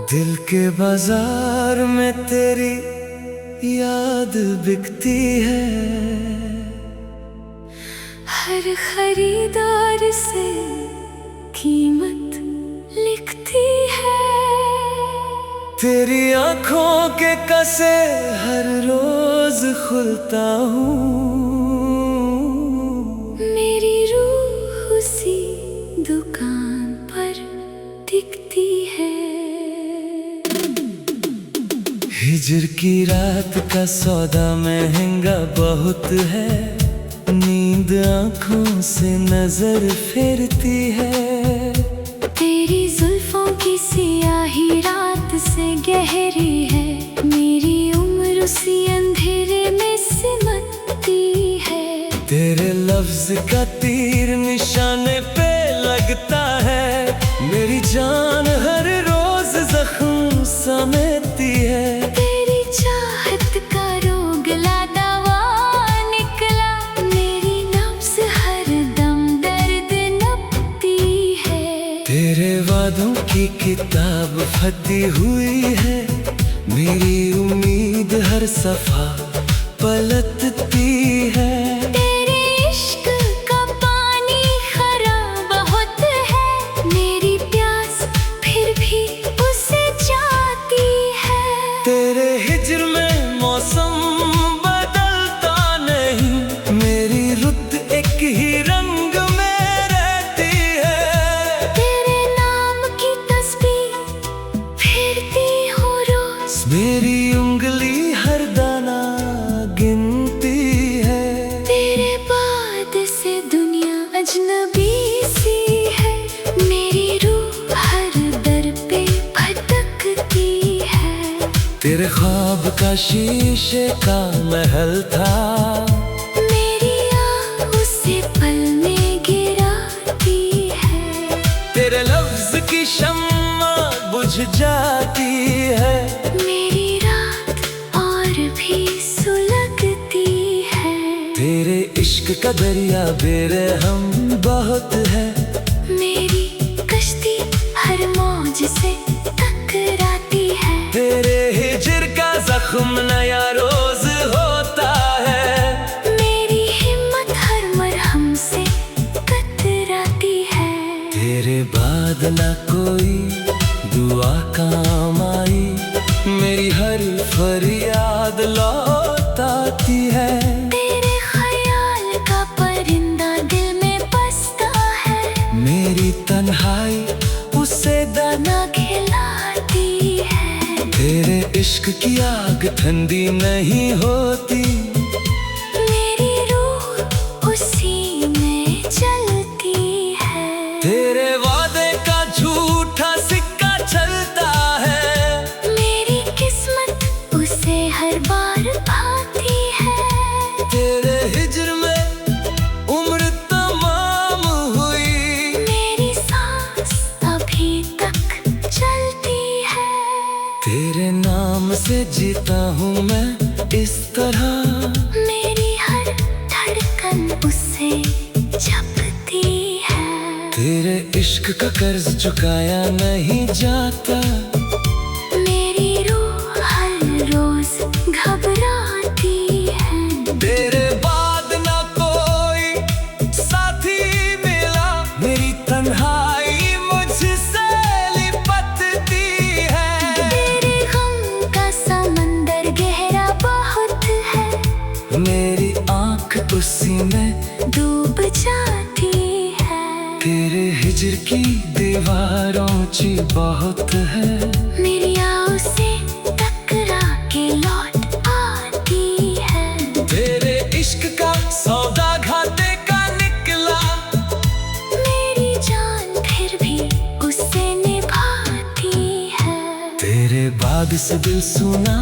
दिल के बाजार में तेरी याद बिकती है। हर खरीदार से कीमत लिखती है। तेरी आंखों के कसे हर रोज खुलता हूँ। मेरी रूह उसी दुकान पर टिकती है। हिजर की रात का सौदा महंगा बहुत है। नींद आंखों से नजर फेरती है। तेरी जुल्फों की सियाही रात से गहरी है। मेरी उम्र उसी अंधेरे में सिमटती है। तेरे लफ्ज का तीर निशाने पे लगता है। मेरी जान हर रोज जख्म समेटती है। तेरी चाहत का रोग ला दवा निकला। मेरी नब्ज हर दम दर्द नपती है। तेरे वादों की किताब फटी हुई है। मेरी उम्मीद हर सफा पलटती है। तेरे इश्क का पानी खरा बहुत है। मेरी प्यास फिर भी उसे जाती है। तेरे हिज्र में मौसम बदलता नहीं। मेरी रुत एक ही रंग में रहती है। तेरे नाम की तस्बीह फेरती हूँ रोज। मेरी उंगली हर दाना गिनती है। तेरे बाद से दुनिया अजनबी सी है। मेरी रूह हर दर पे भटकती है। तेरे ख्वाब का शीशे का महल था। मेरी आँख उसे पल में गिराती है। तेरे लफ्ज की शम्मा बुझ जाती है। मेरी रात और भी सुलगती है। तेरे इश्क का दरिया बेरहम बहुत है। मेरी कश्ती हर मौज से टकराती है। तेरे हिज्र का जख्म नया रोज होता है। मेरी हिम्मत हर मरहम से कतराती है। तेरे बाद ना कोई दुआ काम आई। मेरी हर फरियाद लौट आती है। तेरे ख्याल का परिंदा दिल में बसता है। मेरी तन्हाई उसे दाना ना खिलाती है। तेरे इश्क की आग ठंडी नहीं होती। मेरी रूह उसी में चलती है। तेरे वादे का झूठा सिक्का चलता है। मेरी किस्मत उसे हर बार भाती है। तेरे हिज्र में उम्र तमाम हुई। मेरी सांस अभी तक चलती है। तेरे नाम से जीता हूँ मैं इस तरह। मेरी हर धड़कन उससे जपती है। तेरे इश्क का कर्ज चुकाया नहीं जाता। मेरी रूह हर रोज घबराती है। तेरे बाद ना कोई साथी मिला। मेरी तन्हाई मुझसे लिपटती है। तेरे गम का समंदर गहरा बहुत है। मेरी आंख उसी में डूब जाती है। तेरे हिज्र की दीवार ऊंची बहुत है। मेरी आँखों से टकरा के लौट आती है। तेरे इश्क का सौदा घाटे का निकला। मेरी जान फिर भी उससे निभाती है। तेरे बाग से दिल सुना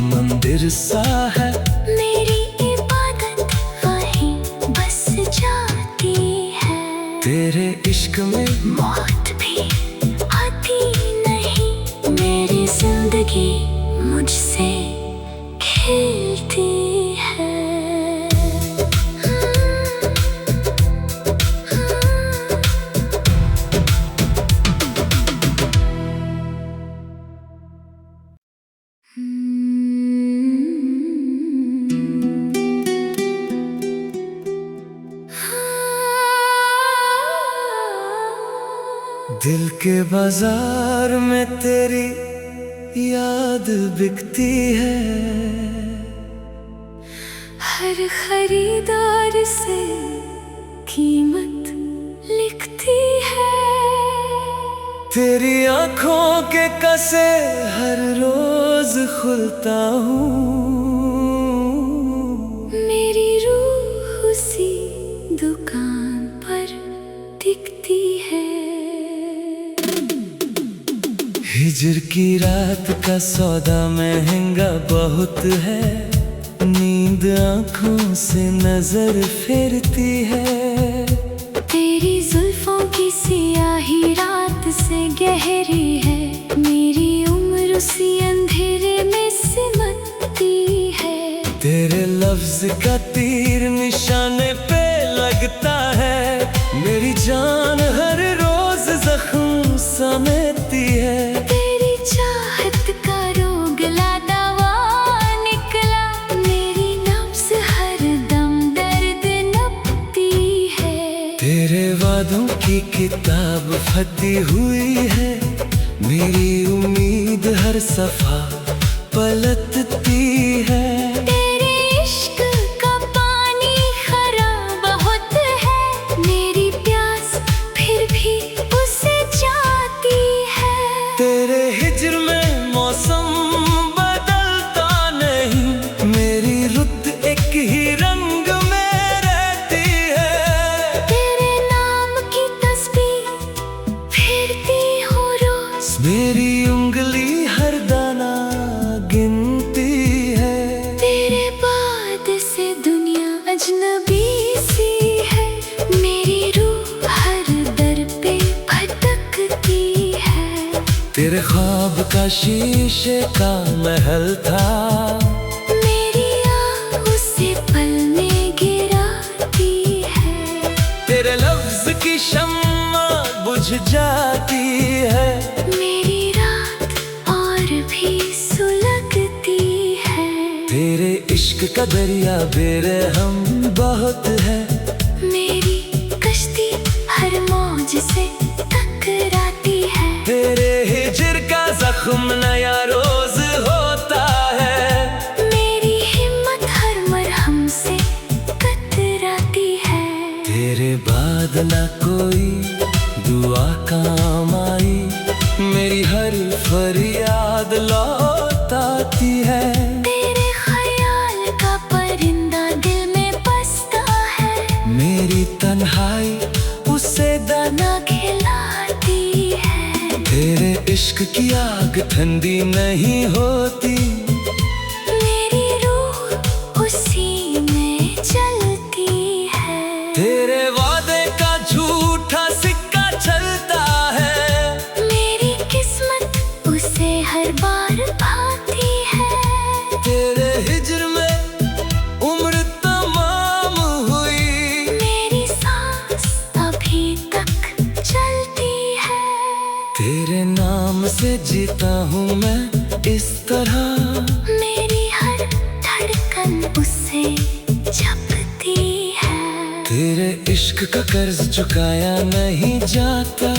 मंदिर सा है। मेरी इबादत वहीं बस जाती है। तेरे इश्क में मौत भी आती नहीं। मेरी जिंदगी मुझसे खेलती है। दिल के बाजार में तेरी याद बिकती है, हर खरीदार से कीमत लिखती है। तेरी आंखों के कसे हर रोज खुलता हूँ, मेरी रूह उसी दुकान पर टिकती है। हिजर की रात का सौदा महंगा बहुत है, नींद आंखों से नजर फेरती है। तेरी जुल्फों की सियाही रात से गहरी है, मेरी उम्र उसी अंधेरे में सिमटती है। तेरे लफ्ज का तीर निशाने पे लगता है, मेरी जान हर रोज जख्म समेटती है। तेरी चाहत का रोग ला दवा निकला, मेरी नब्ज हर दम दर्द नपती है। तेरे वादों की किताब फटी हुई है, मेरी उम्मीद हर सफा पलटती है। तेरे इश्क का पानी खरा बहुत है, मेरी प्यास फिर भी उसे जाती है। तेरे हिज्र में मौसम बदलता नहीं, मेरी रुत एक ही रंग में रहती है। तेरे नाम की तस्बीह फेरती हूँ रोज, मेरी उंगली हर दाना गिनती है। तेरे बाद से दुनिया अजनबी सी है, मेरी रूह हर दर पे भटकती है। तेरे ख्वाब का शीशे का महल था, मेरी आँख उसे पल में गिराती है। तेरे लफ्ज की शम्मा बुझ जाती है, मेरी रात और भी सुलगती है। तेरे इश्क का दरिया बेरहम बहुत है, मेरी कश्ती हर मौज से टकराती है। तेरे हिज्र का जख्म नया रोज होता है, मेरी हिम्मत हर मरहम से कतराती है। तेरे बाद ना कोई दुआ काम आई, मेरी हर फरियाद लौट आती है। तेरे ख्याल का परिंदा दिल में बसता है, मेरी तन्हाई उसे दाना, ना खिलाती है। तेरे इश्क की आग ठंडी नहीं होती, मेरी रूह उसी में चलती है। तेरे वादे का झूठा सिक्का चलता है, मेरी किस्मत उसे हर बार भाती है। तेरे हिज्र में उम्र तमाम हुई, मेरी सांस अभी तक चलती है। तेरे नाम से जीता हूँ मैं इस तरह, मेरी हर धड़कन उससे जपती है। तेरे इश्क का कर्ज चुकाया नहीं जाता,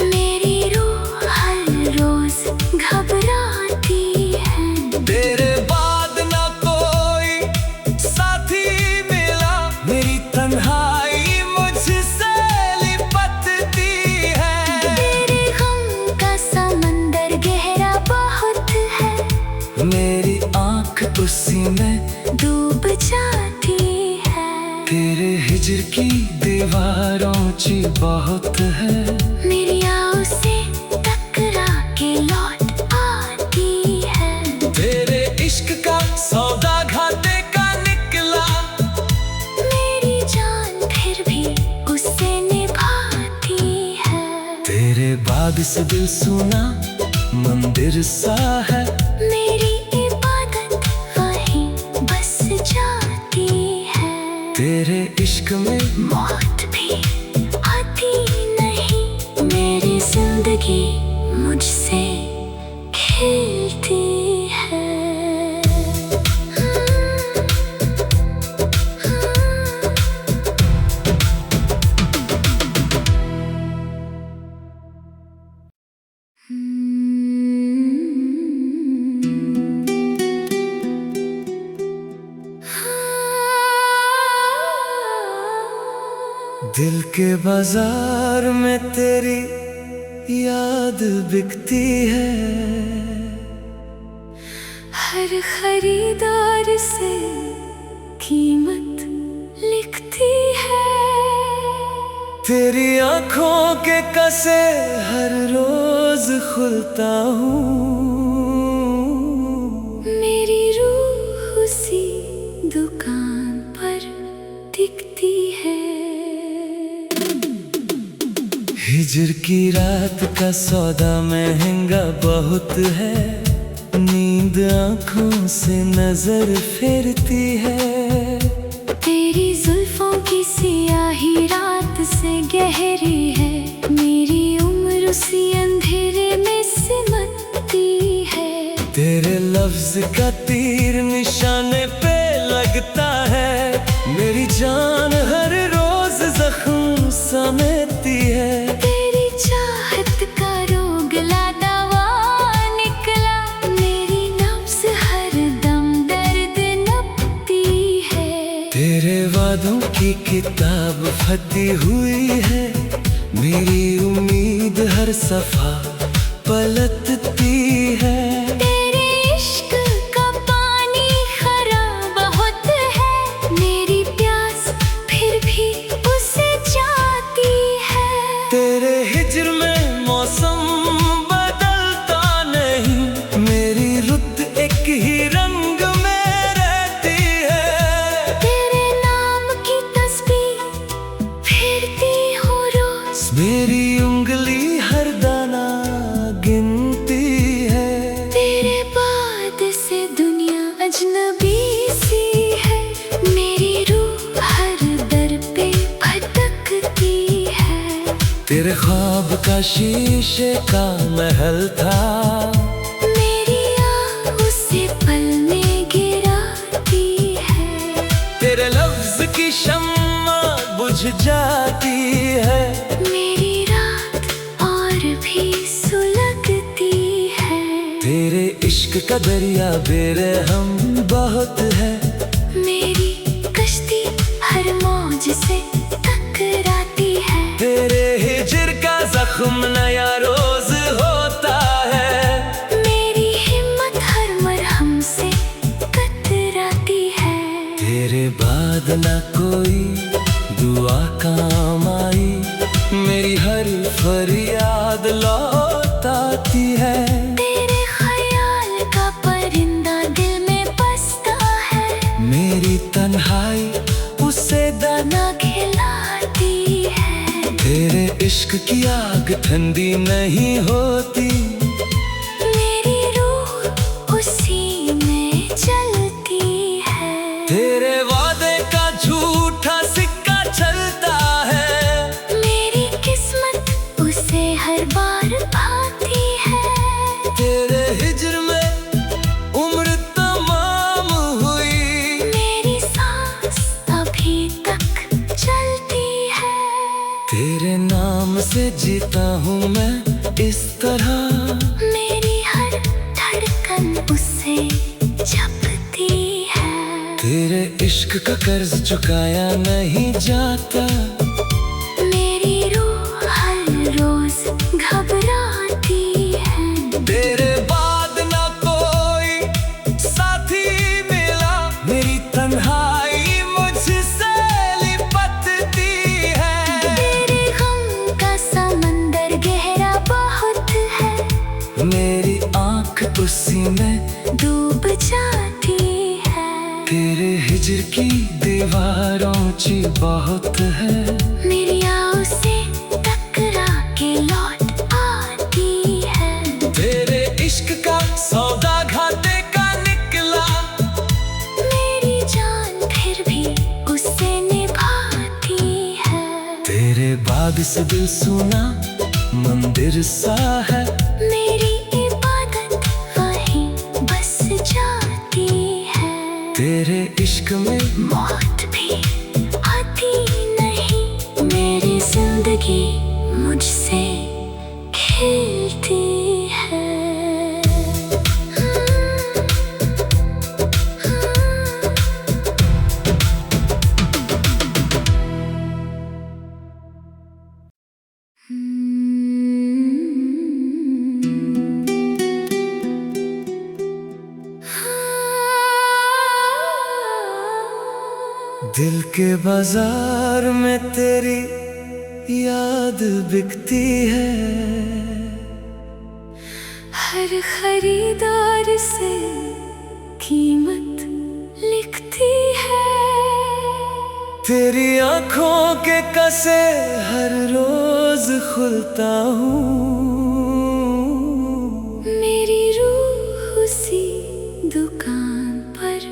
मेरी रूह हर रोज घबराती है। तेरे बाद ना कोई साथी मिला, मेरी तन्हाई मुझसे लिपटती है। तेरे गम का समंदर गहरा बहुत है, मेरी आंख उसी में डूब जाती है। तेरे हिज्र की दीवार ऊंची बहुत है, मेरी आँखों से टकरा के लौट आती है। तेरे इश्क का सौदा घाटे का निकला, मेरी जान फिर भी उससे निभाती है। तेरे बाद से दिल सुना मंदिर सा है, मेरी इबादत वहीं बस जाती है। तेरे इश्क में मौत भी आती नहीं, मेरी जिंदगी मुझसे खेलती है। दिल के बाजार में तेरी याद बिकती है, हर खरीदार से कीमत लिखती है। तेरी आंखों के कसे हर रोज खुलता हूँ, मेरी रूह उसी दुकान पर दिखती है। हिजर की रात का सौदा महंगा बहुत है, नींद आंखों से नजर फेरती है। तेरी जुल्फों की सियाही रात से गहरी है, मेरी उम्र उसी अंधेरे में सिमटती है। तेरे लफ्ज का तीर निशाने पे लगता है, मेरी जान हर रोज जख्म समेटती है। तेरी चाहत का रोग ला दवा निकला, मेरी नब्ज हर दम दर्द नपती है। तेरे वादों की किताब फटी हुई है, मेरी उम्मीद हर सफा पलटती है। तेरे इश्क का पानी खराब बहुत है, मेरी प्यास फिर भी उसे जाती है। तेरे हिज्र में मौसम बदलता नहीं, मेरी रुत एक ही रंग में रहती है। तेरे नाम की तस्बीह फेरती हूँ रोज, मेरी उंगली हर दाना गिनती है। तेरे बाद से दुनिया अजनबी सी है, मेरी रूह हर दर पे भटकती है। तेरे ख्वाब का शीशे का महल था, मेरी आँख उसे पल में गिराती है। तेरे लफ्ज की शम्मा बुझ जाती है, मेरी रात और भी सुलगती है। तेरे इश्क का दरिया बेरहम बहुत है, मेरी कश्ती हर मौज से टकराती है। तेरे हिज्र का जख्म नया रोज होता है, मेरी हिम्मत हर मरहम से कतराती है। तेरे बाद ना कोई दुआ काम आई, मेरी हर फरियाद लौट आती है। तेरे ख्याल का परिंदा दिल में बसता है, मेरी तन्हाई उसे दाना, ना खिलाती है। तेरे इश्क की आग ठंडी नहीं होती, मेरी रूह उसी में चलती है। तेरे वादे का झूठा सिक्का चलता है, मेरी किस्मत उसे हर बार भाती है। तेरे हिज्र में उम्र तमाम हुई, मेरी सांस अभी तक चलती है। तेरे नाम से जीता हूँ मैं इस तरह, मेरी हर धड़कन उससे जपती है। तेरे इश्क का कर्ज चुकाया नहीं जाता, मेरी रूह हर रोज घबराती है। तेरे बाद ना कोई साथी मिला, मेरी तन्हाई मुझसे लिपटती है। तेरे गम का समंदर गहरा बहुत है, मेरी आंख उसी में डूब जाती है। तेरे हिज्र की दीवार ऊंची बहुत है, मेरी आँखों से टकरा के लौट आती है। तेरे इश्क का सौदा घाटे का निकला, मेरी जान फिर भी उससे निभाती है। तेरे बाद से दिल सुना मंदिर सा है, मेरी इबादत वहीं बस जाती है। तेरे इश्क में मौत भी आती नहीं, मेरी जिंदगी मुझसे खेलती है। दिल के बाजार में तेरी याद बिकती है, हर खरीदार से कीमत लिखती है। तेरी आंखों के कसे हर रोज खुलता हूँ, मेरी रूह उसी दुकान पर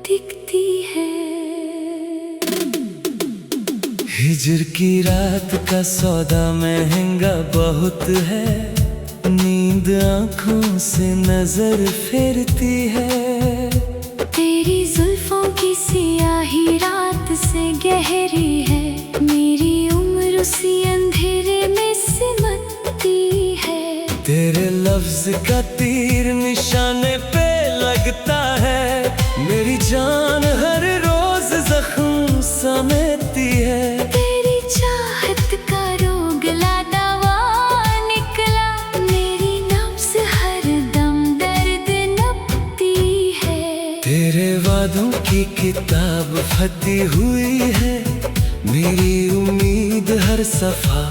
दिखती है। हिजर की रात का सौदा महंगा बहुत है, नींद आंखों से नजर फेरती है। तेरी जुल्फों की सियाही रात से गहरी है, मेरी उम्र उसी अंधेरे में सिमटती है। तेरे लफ्ज का तीर निशाने पे लगता है, मेरी जान हर रोज जख्म समेटती है। तेरी चाहत का रोग ला दवा निकला, मेरी नब्ज हर दम दर्द नपती है। तेरे वादों की किताब फटी हुई है, मेरी उम्मीद हर सफा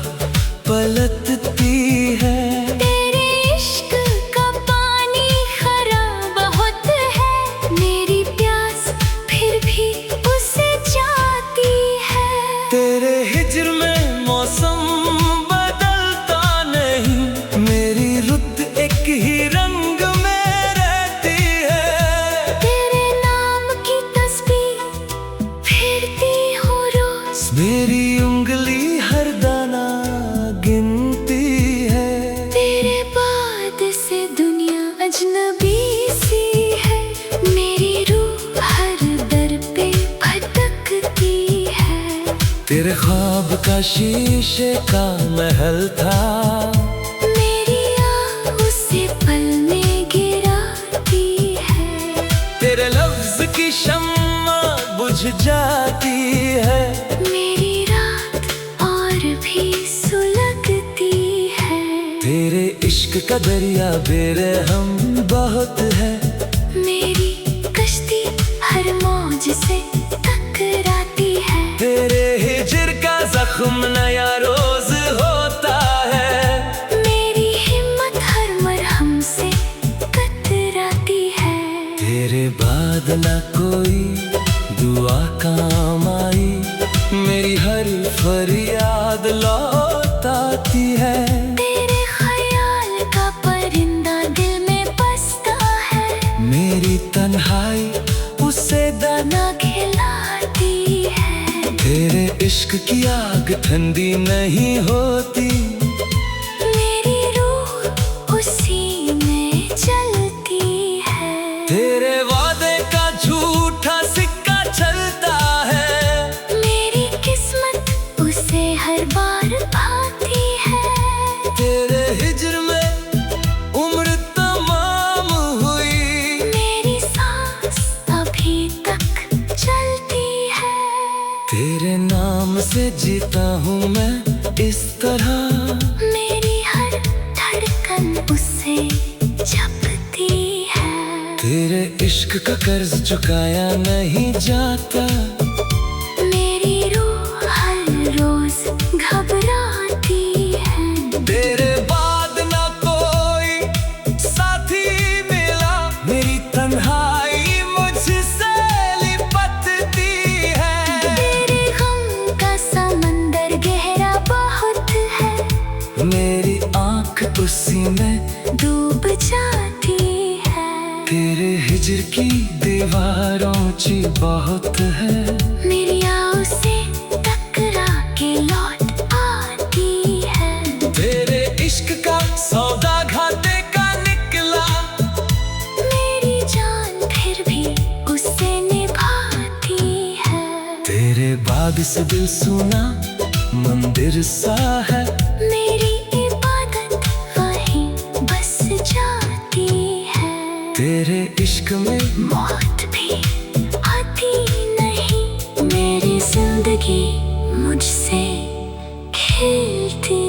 पलटती है। तेरे इश्क का पानी खराब बहुत है, मेरी प्यास फिर भी उसे जाती है। तेरे हिजर में मौसम बदलता नहीं, मेरी रुत एक ही रंग में रहती है। तेरे नाम की तस्बीह फेरती हूँ रोज, मेरी उंगली हर दाना गिनती है। तेरे बाद से दुनिया अजनबी सी है, मेरी रूह हर दर पे भटकती है। तेरे ख्वाब का शीशे का महल था, मेरी आँख उसे पल में गिराती है। तेरे लफ्ज की शम्मा बुझ जाती है, मेरी रात और भी सुलगती है। तेरे इश्क का दरिया बेरहम बहुत है, मेरी कश्ती हर मौज से टकराती है। तेरे हिजर का जख्म नया रोज होता है, मेरी हिम्मत हर मरहम से कतराती है। तेरे बाद ना कोई दुआ काम आई, मेरी हर फरियाद लौट आती है। तेरे ख्याल का परिंदा दिल में बसता है, मेरी तन्हाई उसे दाना, ना खिलाती है। तेरे इश्क की आग ठंडी नहीं होती, मेरी रूह उसी में चलती है। तेरे वादे का झूठा सिक्का चलता है, मेरी किस्मत उसे हर बार भाती है। तेरे हिजर में उम्र तमाम हुई, मेरी सांस अभी तक चलती है। तेरे नाम से जीता हूँ मैं इस तरह, मेरी हर धड़कन उससे जपती है। तेरे इश्क का कर्ज चुकाया नहीं जाता, मेरी रूह हर रोज घबराती है। तेरे बाद ना कोई साथी मिला, मेरी तन्हाई मुझसे लिपटती है। तेरे गम का समंदर गहरा बहुत है, मेरी आंख उसी में डूब जाती है। तेरे हिजर की दीवार ऊंची बहुत है, मेरी आँखों से टकरा के लौट आती है। तेरे इश्क का सौदा घाटे का निकला, मेरी जान फिर भी उससे निभाती है। तेरे बाग से दिल सुना मंदिर सा है, मेरी इबादत वहीं बस जाती है। तेरे इश्क में मौत भी आती नहीं, मेरी जिंदगी मुझसे खेलती